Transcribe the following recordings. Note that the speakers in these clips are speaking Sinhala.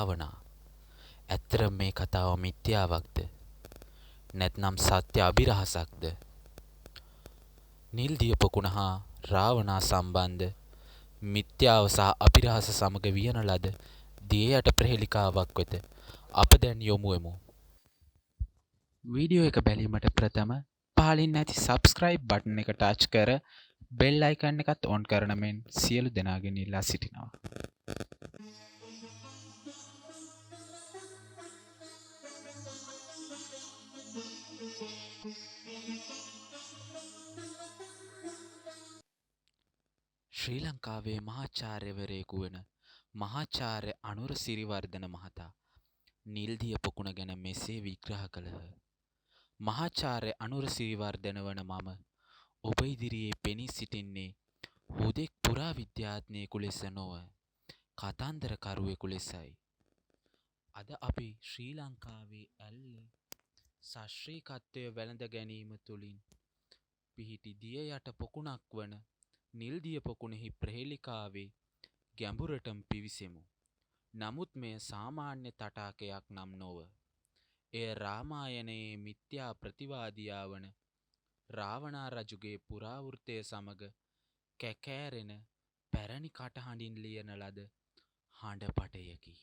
රාවණා. ඇත්තටම මේ කතාව මිත්‍යාවක්ද? නැත්නම් සත්‍ය අභිරහසක්ද? නිල්දිය පොකුණ හා රාවණා සම්බන්ධ මිත්‍යාව සහ අභිරහස සමග වියන ලද දිය යට ප්‍රහෙලිකාවක් වෙත අප දැන් යොමුවෙමු. වීඩියෝ එක බැලීමට ප්‍රථම පහලින් ඇති subscribe බටන් එක ටච් කර බෙල් අයිකන් එකත් ඔන් කරන මෙන් සියලු දෙනාගෙන් ඉල්ලා සිටිනවා. ශ්‍රී ලංකාවේ මහාචාර්යවරයෙකු වන මහාචාර්ය අනුර සිරිවර්ධන මහතා නිල්දිය පොකුණ ගැන මෙසේ විග්‍රහ කළහ. මහාචාර්ය අනුර සිරිවර්ධන වන මම ඔබ ඉදිරියේ පෙනී සිටින්නේ හුදෙක් පුරාවිද්‍යාඥයෙකු ලෙස නොව කතන්දරකරුවෙකු ලෙසයි. අද අපි ශ්‍රී ලංකාවේ ඇල්ල ශාස්ත්‍රීයත්වය වැළඳ ගැනීම තුළින් පිහිටි දිය යට පොකුණක් වන නිල්දිය පොකුණෙහි ප්‍රහෙලිකාවේ ගැඹුරටම පිවිසෙමු. නමුත් මෙය සාමාන්‍ය තටාකයක් නම් නොව. එය රාමායනයේ මිත්‍යා ප්‍රතිවාදියා වන රාවණා රජුගේ පුරාවෘත්තය සමග කැකෑරෙන පැරණි කටහඬින් ලියන ලද හඬපටයකි.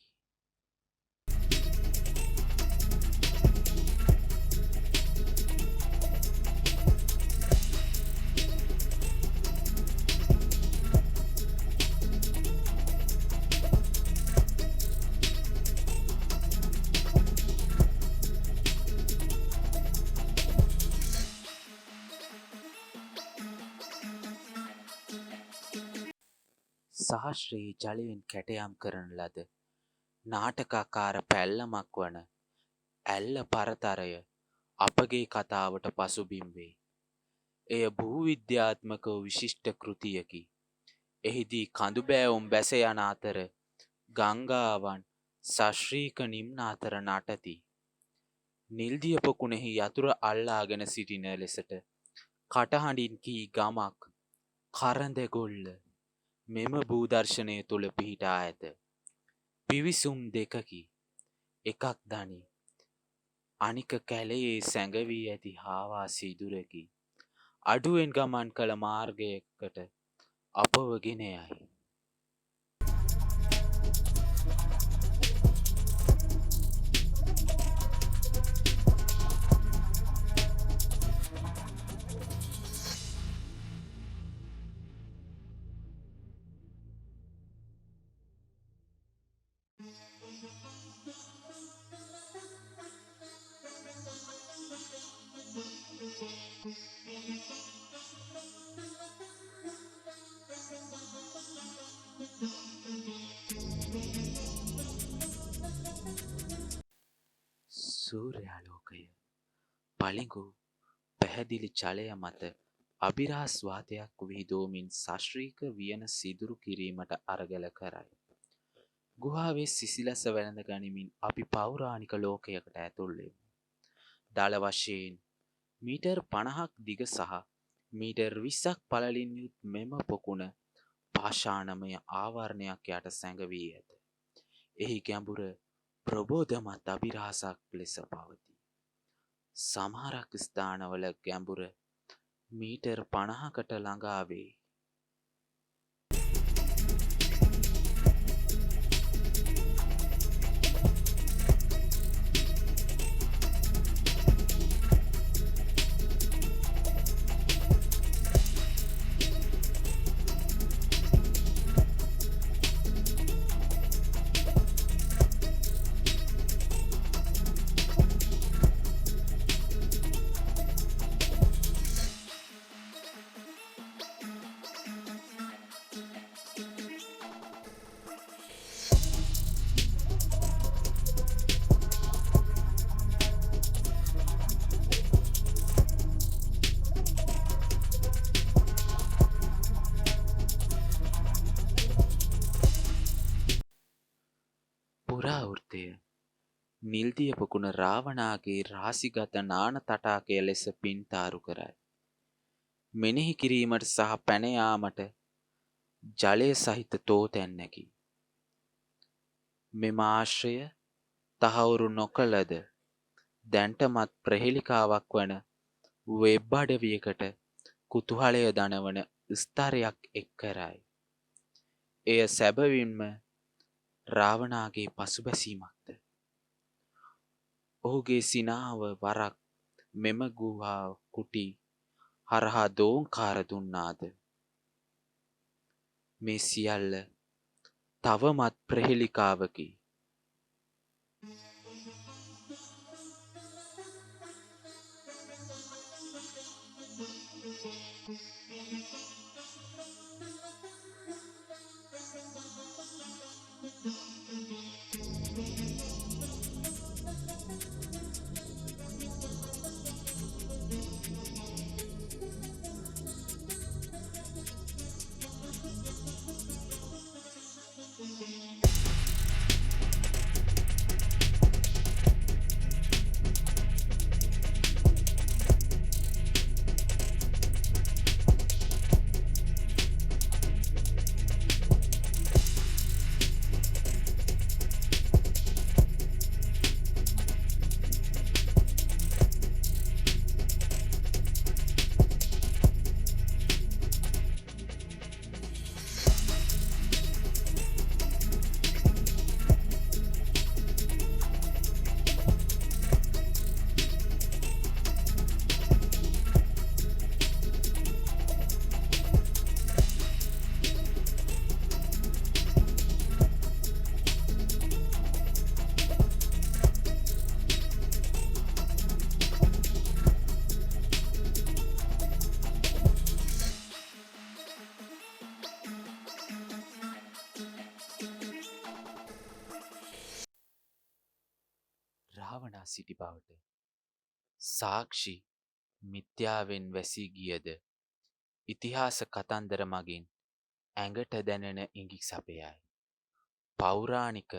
සහස්‍රයේ ජලයෙන් කැටයම් කරන ලද නාටකාකාර පැල්ලමක් වන ඇල්ල පරතරය අපගේ කතාවට පසුබිම් වේ. එය භූවිද්‍යාත්මකව විශිෂ්ට කෘතියකි. එහිදී කඳුබෑවුම් බැස යන අතර ගංගාවන් ශාස්ත්‍රීක නිම්න අතර නටති. නිල්දිය පොකුණෙහි යතුර අල්ලාගෙන සිටින ලෙසට කටහඬින් කී ගමක් කරඳගොල්ල මෙම භූදර්ශනය තුළ පිහිටා ඇත. පිවිසුම් දෙකකි. එකක් දනි. අනික කැලයේ සැඟවී ඇති හාවා සිදුරකි. අඩුවෙන් ගමන් කළ මාර්ගයකට අපව ගෙන යයි. සූර්යාලෝකය පළිඟු පැහැදිලි ජලය මත අභිරහස් වාතයක් විහිදෝමින් ශාස්ත්‍රීක වියන සිදුරු කිරීමට අරගල කරයි. ගුහාවේ සිසිලස වැළඳ ගනිමින් අපි පෞරාණික ලෝකයකට ඇතුල් වෙමු. දළ වශයෙන් මීටර් 50ක් දිග සහ මීටර් 20ක් පළලින් යුත් මෙම පොකුණ පාෂාණමය ආවරණයක් යට සැඟවී ඇත. එහි ගැඹුර ප්‍රබෝධමත් අභිරහසක් ලෙස පවතී. සමහරක් ස්ථානවල ගැඹුර මීටර් 50කට ළඟා වේ. පුරාවෘත්තය නිල්දිය පොකුණ රාවණාගේ රහසිගත නාන තටාකය ලෙස පින්තාරු කරයි. මෙනෙහි කිරීමට සහ පැන යාමට ජලය සහිත තෝතැන්නකි. මෙම ආශ්‍රය තහවුරු නොකළද දැන්ටමත් ප්‍රහෙලිකාවක් වන වෙබ් අඩවියකට කුතුහලය දනවන ස්තරයක් එක් කරයි. එය සැබවින්ම රාවණාගේ පසුබැසීමක්ද? ඔහුගේ සිනාව වරක් මෙම ගුහා කුටි හරහා දෝංකාර දුන්නාද? මේ සියල්ල තවමත් ප්‍රහෙලිකාවකි. රාවණා සිටි බවට සාක්ෂි මිත්‍යාවෙන් වැසී ගියද ඉතිහාස කතන්දර මගින් ඇඟට දැනෙන ඉඟි සපයයි. පෞරාණික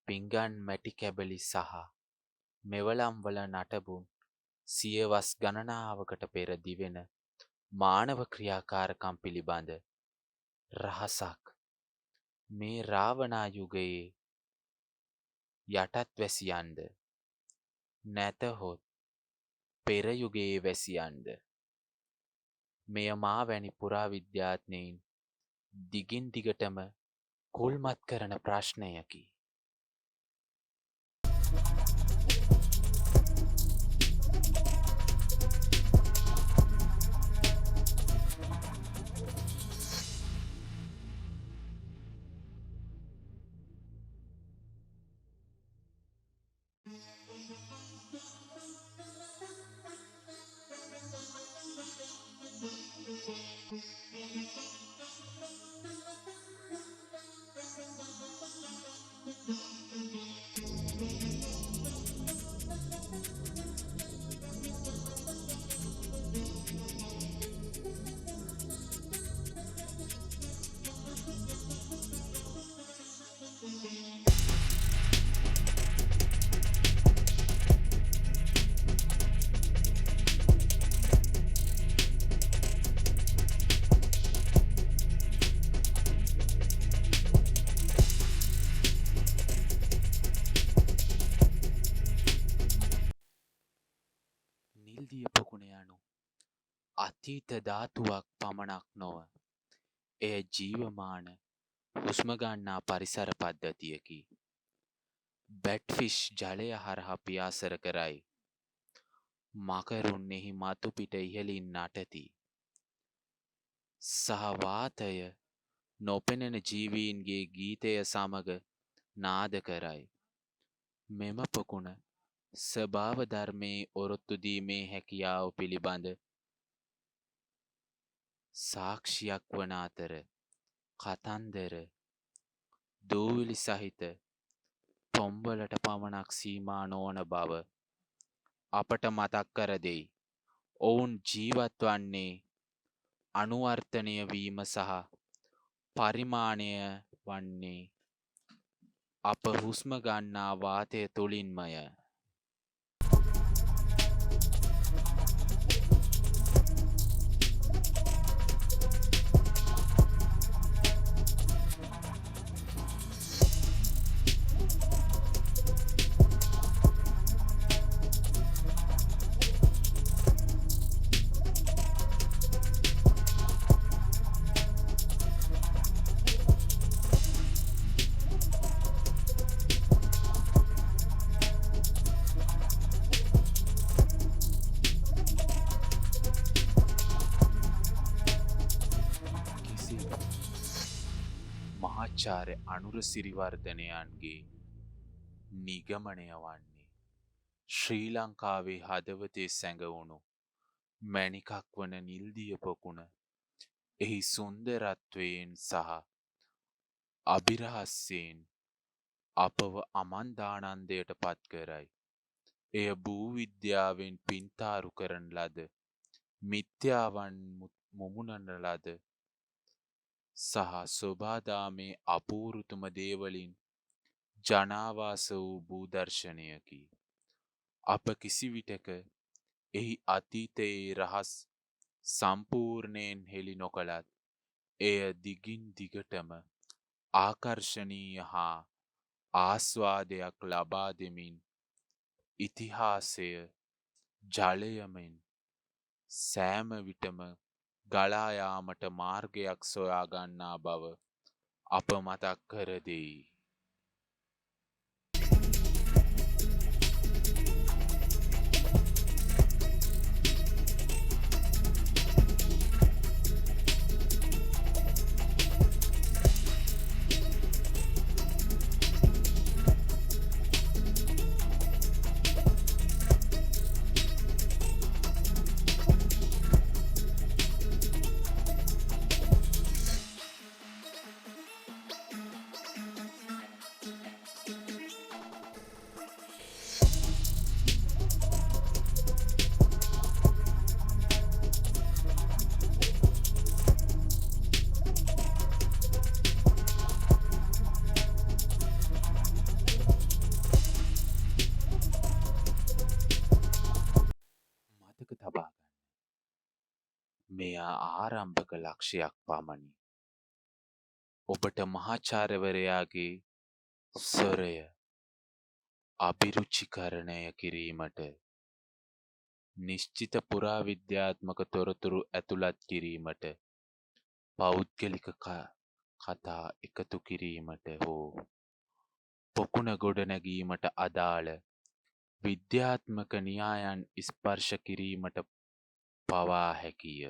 පිංගන් මැටි කැබලි සහ මෙවලම්වල නටබුන් සියවස් ගණනාවකට පෙර දිවෙන මානව ක්‍රියාකාරකම් පිළිබඳ රහසක් මේ රාවණා යුගයේ යටත් වැසියන්ද නැතහොත් පෙර යුගයේ වැසියන්ද මෙය මා වැනි පුරාවිද්‍යාඥයින් දිගින් දිගටම කුල්මත් කරන ප්‍රශ්නයකි. නිල්දිය පොකුණ යනු අතීත ධාතුවක් පමණක් නොව එය ජීවමාන හුස්ම ගන්නා පරිසර පද්ධතියකි. බැට්ෆිෂ් ජලය හරහා පියාසර කරයි. මකරුන් එහි මතු පිට ඉහළින් නටති. සහ වාතය නොපෙනෙන ජීවීන්ගේ ගීතය සමග නාද කරයි. මෙම පොකුණ ස්වභාව ධර්මයේ ඔරොත්තු දීමේ හැකියාව පිළිබඳ සාක්ෂියක් වන අතර කතන්දර දූවිලි සහිත පොම්වලට පමණක් සීමා නොවන බව අපට මතක් කර දෙයි. ඔවුන් ජීවත් වන්නේ අනුවර්තනය වීම සහ පරිමාණය වන්නේ අප හුස්ම ගන්නා වාතය තුළින්මය. ආචාර්ය අනුර සිරිවර්ධනයන්ගේ නිගමනය වන්නේ ශ්‍රී ලංකාවේ හදවතේ සැඟවුණු මැණිකක් වන නිල්දිය පොකුණ එහි සුන්දරත්වයෙන් සහ අභිරහස්යෙන් අපව අමන්දානන්දයට පත් කරයි. එය භූවිද්‍යාවෙන් පින්තාරු කරන ලද මිත්‍යාවන් මුමුණන ලද සහ සොබාදාමේ අපූරුතම දේවලින් ජනාවාස වූ භූදර්ශනයකි. අප කිසිවිටක එහි අතීතයේ රහස් සම්පූර්ණයෙන් හෙළි නොකළත් එය දිගින් දිගටම ආකර්ශනීය හා ආස්වාදයක් ලබා දෙමින් ඉතිහාසය ජලයමෙන් සෑම විටම ගලා යාමට මාර්ගයක් සොයා ගන්නා බව අප මතක් කර දෙයි. මතක තබා ගන්න. මෙය ආරම්භක ලක්ෂයක් පමණි. ඔබට මහාචාර්යවරයාගේ ස්වරය අභිරුචිකරණය කිරීමට නිශ්චිත පුරාවිද්‍යාත්මක තොරතුරු ඇතුළත් කිරීමට පෞද්ගලික කතා එකතු කිරීමට හෝ පොකුණ ගොඩනැගීමට අදාළ විද්‍යාත්මක න්‍යායන් ස්පර්ශ කිරීමට පවා හැකිය.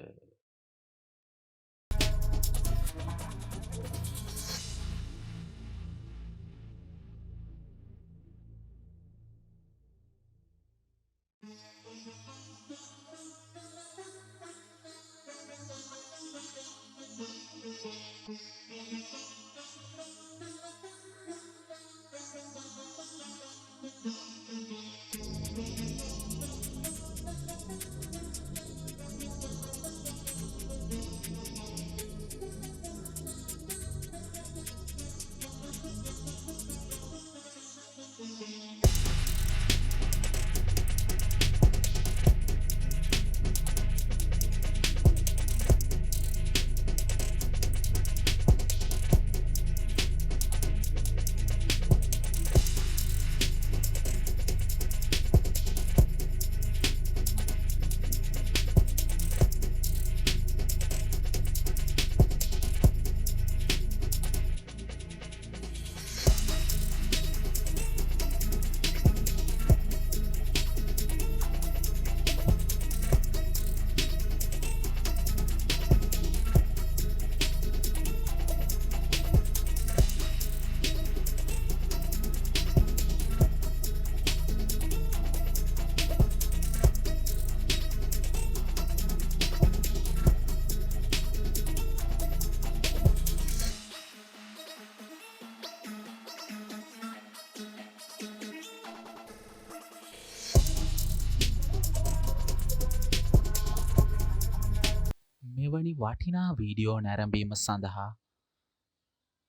මෙවැනි වටිනා වීඩියෝ නැරඹීම සඳහා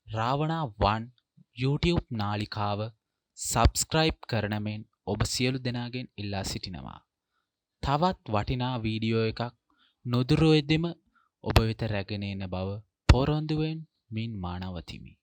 රාවණා 1 YouTube නාලිකාව සබ්ස්ක්‍රයිබ් කරන මෙන් ඔබ සියලු දෙනාගෙන් ඉල්ලා සිටිනවා. තවත් වටිනා වීඩියෝ එකක් නොදුරුවෙදිම ඔබ වෙත රැගෙන එන බව පොරොන්දුවෙන් මින් මානවතිමි.